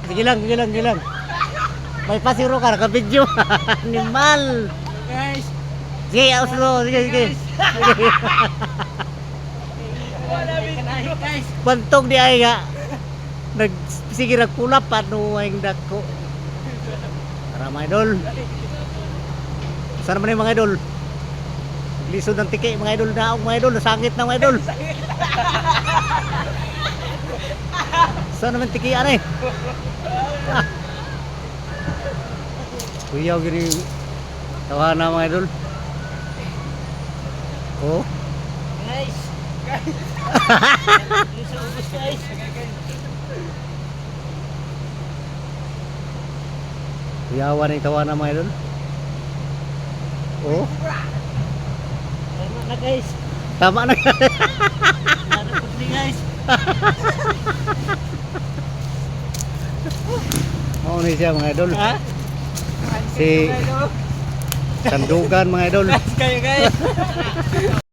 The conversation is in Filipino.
Sige lang, sige lang, sige lang. May pasiro ka, naka-video. Animal. Guys. Sige, auslo. Sige, sige. Guys. Bantog di ay nga. Sige nagpulap ano ang dako. Para mga idol. Saan naman yung mga idol? Lisod ng tiki mga idol na mga idol. Nasangit na mga idol. Saan naman tiki ano eh? Kuyaw gini. Tawa na mga idol. Oh. Guys. Guys. Guys. Kuyawan yung tawa na mga idol. Oh. Tama na guys. Tama na. Narapot ni guys. Oo ni siya mga idol. Ha? Si Sandugan mga idol. Guys kayo guys.